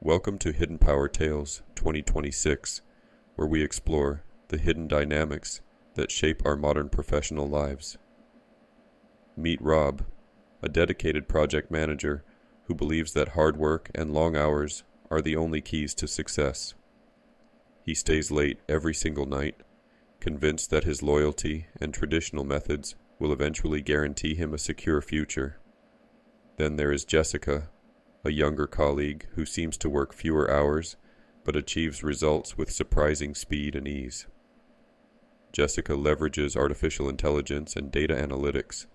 Welcome to Hidden Power Tales 2026, where we explore the hidden dynamics that shape our modern professional lives. Meet Rob, a dedicated project manager who believes that hard work and long hours are the only keys to success. He stays late every single night, convinced that his loyalty and traditional methods will eventually guarantee him a secure future. Then there is Jessica, a younger colleague who seems to work fewer hours but achieves results with surprising speed and ease. Jessica leverages artificial intelligence and data analytics,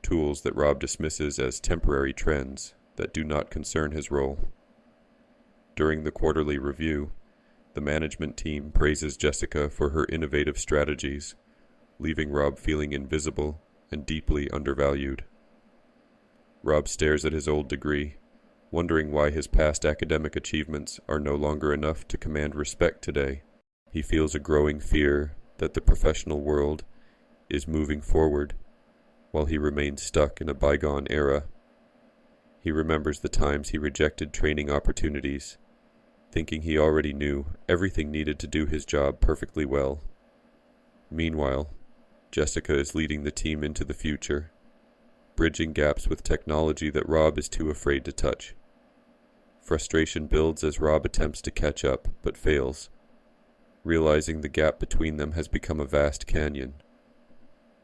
tools that Rob dismisses as temporary trends that do not concern his role. During the quarterly review, the management team praises Jessica for her innovative strategies, leaving Rob feeling invisible and deeply undervalued. Rob stares at his old degree, wondering why his past academic achievements are no longer enough to command respect today. He feels a growing fear that the professional world is moving forward, while he remains stuck in a bygone era. He remembers the times he rejected training opportunities, thinking he already knew everything needed to do his job perfectly well. Meanwhile, Jessica is leading the team into the future, bridging gaps with technology that Rob is too afraid to touch. Frustration builds as Rob attempts to catch up, but fails, realizing the gap between them has become a vast canyon.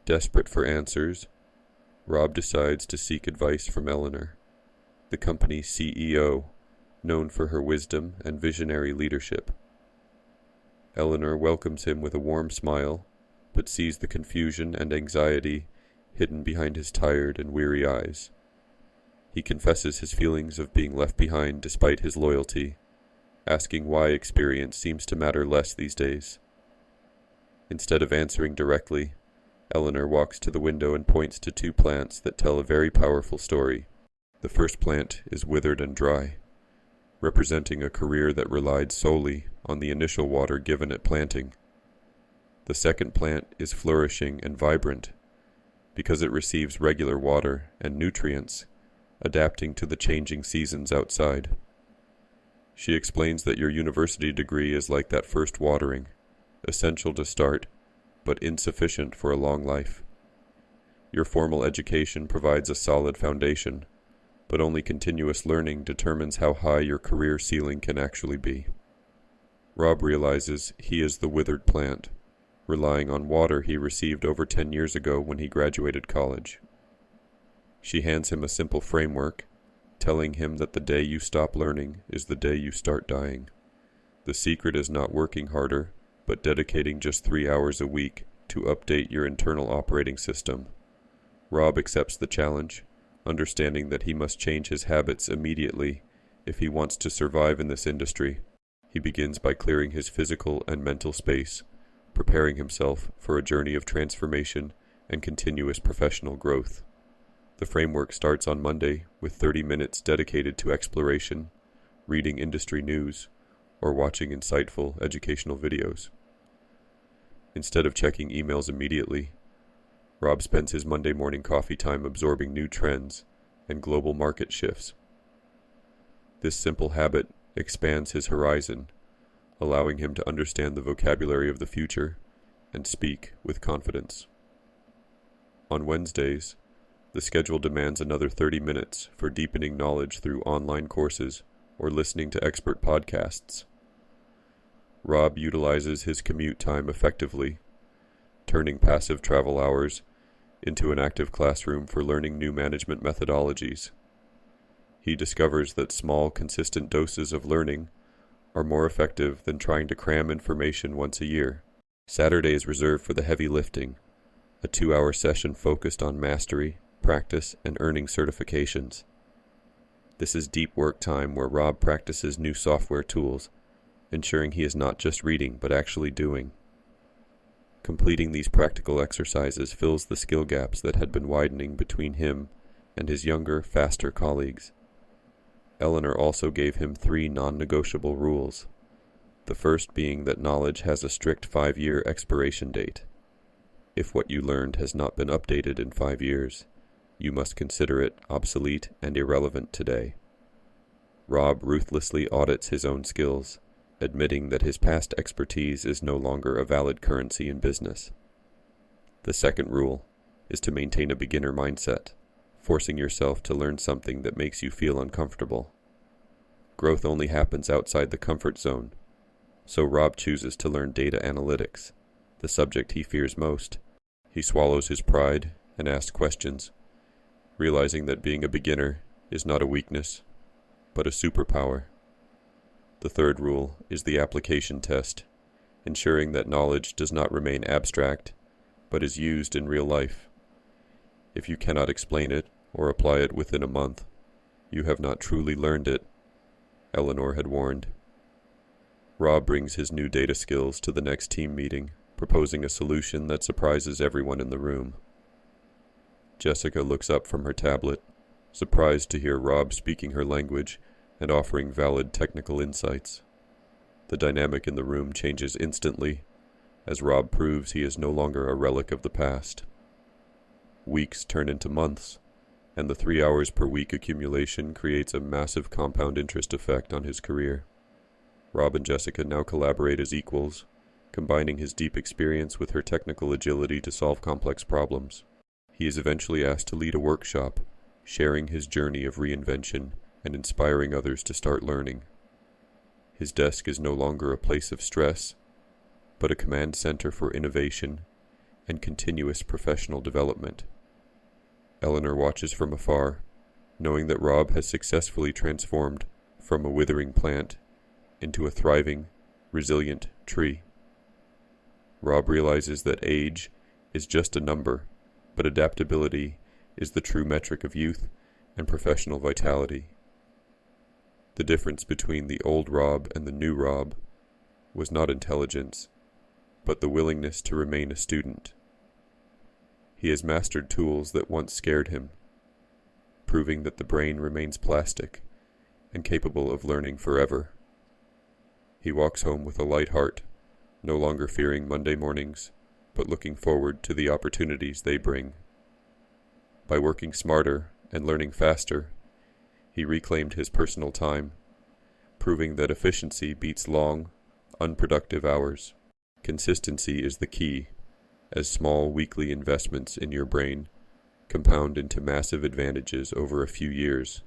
Desperate for answers, Rob decides to seek advice from Eleanor, the company's CEO, known for her wisdom and visionary leadership. Eleanor welcomes him with a warm smile, but sees the confusion and anxiety hidden behind his tired and weary eyes. He confesses his feelings of being left behind despite his loyalty, asking why experience seems to matter less these days. Instead of answering directly, Eleanor walks to the window and points to two plants that tell a very powerful story. The first plant is withered and dry, representing a career that relied solely on the initial water given at planting. The second plant is flourishing and vibrant, because it receives regular water and nutrients, adapting to the changing seasons outside. She explains that your university degree is like that first watering, essential to start, but insufficient for a long life. Your formal education provides a solid foundation, but only continuous learning determines how high your career ceiling can actually be. Rob realizes he is the withered plant, relying on water he received over 10 years ago when he graduated college. She hands him a simple framework, telling him that the day you stop learning is the day you start dying. The secret is not working harder, but dedicating just 3 hours a week to update your internal operating system. Rob accepts the challenge, understanding that he must change his habits immediately if he wants to survive in this industry. He begins by clearing his physical and mental space, preparing himself for a journey of transformation and continuous professional growth. The framework starts on Monday with 30 minutes dedicated to exploration, reading industry news, or watching insightful educational videos. Instead of checking emails immediately, Rob spends his Monday morning coffee time absorbing new trends and global market shifts. This simple habit expands his horizon, allowing him to understand the vocabulary of the future and speak with confidence. On Wednesdays, the schedule demands another 30 minutes for deepening knowledge through online courses or listening to expert podcasts. Rob utilizes his commute time effectively, turning passive travel hours into an active classroom for learning new management methodologies. He discovers that small, consistent doses of learning are more effective than trying to cram information once a year. Saturday is reserved for the heavy lifting, a 2-hour session focused on mastery, practice, and earning certifications. This is deep work time where Rob practices new software tools, ensuring he is not just reading but actually doing. Completing these practical exercises fills the skill gaps that had been widening between him and his younger, faster colleagues. Eleanor also gave him 3 non-negotiable rules, the first being that knowledge has a strict 5-year expiration date. If what you learned has not been updated in 5 years, you must consider it obsolete and irrelevant today. Rob ruthlessly audits his own skills, admitting that his past expertise is no longer a valid currency in business. The second rule is to maintain a beginner mindset, forcing yourself to learn something that makes you feel uncomfortable. Growth only happens outside the comfort zone, so Rob chooses to learn data analytics, the subject he fears most. He swallows his pride and asks questions, realizing that being a beginner is not a weakness, but a superpower. The third rule is the application test, ensuring that knowledge does not remain abstract, but is used in real life. If you cannot explain it or apply it within a month, you have not truly learned it, Eleanor had warned. Rob brings his new data skills to the next team meeting, proposing a solution that surprises everyone in the room. Jessica looks up from her tablet, surprised to hear Rob speaking her language and offering valid technical insights. The dynamic in the room changes instantly, as Rob proves he is no longer a relic of the past. Weeks turn into months, and the 3 hours per week accumulation creates a massive compound interest effect on his career. Rob and Jessica now collaborate as equals, combining his deep experience with her technical agility to solve complex problems. He is eventually asked to lead a workshop, sharing his journey of reinvention and inspiring others to start learning. His desk is no longer a place of stress, but a command center for innovation and continuous professional development. Eleanor watches from afar, knowing that Rob has successfully transformed from a withering plant into a thriving, resilient tree. Rob realizes that age is just a number, but adaptability is the true metric of youth and professional vitality. The difference between the old Rob and the new Rob was not intelligence, but the willingness to remain a student. He has mastered tools that once scared him, proving that the brain remains plastic and capable of learning forever. He walks home with a light heart, no longer fearing Monday mornings, but looking forward to the opportunities they bring. By working smarter and learning faster, he reclaimed his personal time, proving that efficiency beats long, unproductive hours. Consistency is the key, as small weekly investments in your brain compound into massive advantages over a few years.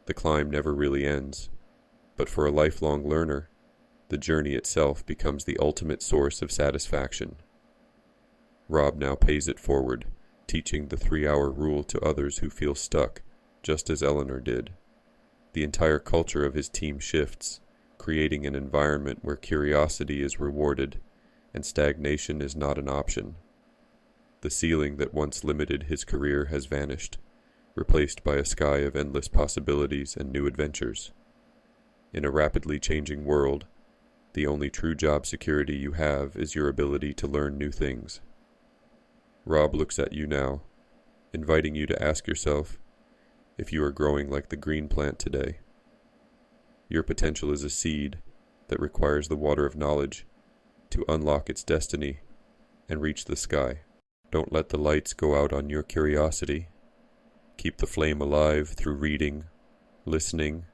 The climb never really ends, but for a lifelong learner, the journey itself becomes the ultimate source of satisfaction. Rob now pays it forward, teaching the 3-hour rule to others who feel stuck, just as Eleanor did. The entire culture of his team shifts, creating an environment where curiosity is rewarded and stagnation is not an option. The ceiling that once limited his career has vanished, replaced by a sky of endless possibilities and new adventures. In a rapidly changing world, the only true job security you have is your ability to learn new things. Rob looks at you now, inviting you to ask yourself if you are growing like the green plant today. Your potential is a seed that requires the water of knowledge to unlock its destiny and reach the sky. Don't let the lights go out on your curiosity. Keep the flame alive through reading, listening,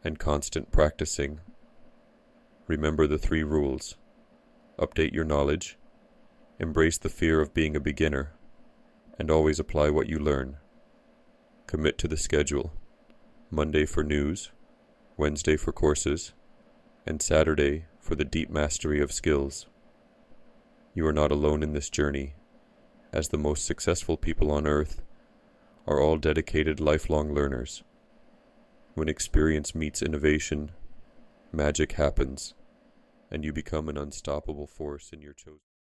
and constant practicing. Remember the 3 rules. Update your knowledge, embrace the fear of being a beginner, and always apply what you learn. Commit to the schedule. Monday for news, Wednesday for courses, and Saturday for the deep mastery of skills. You are not alone in this journey, as the most successful people on earth are all dedicated lifelong learners. When experience meets innovation, magic happens, and you become an unstoppable force in your chosen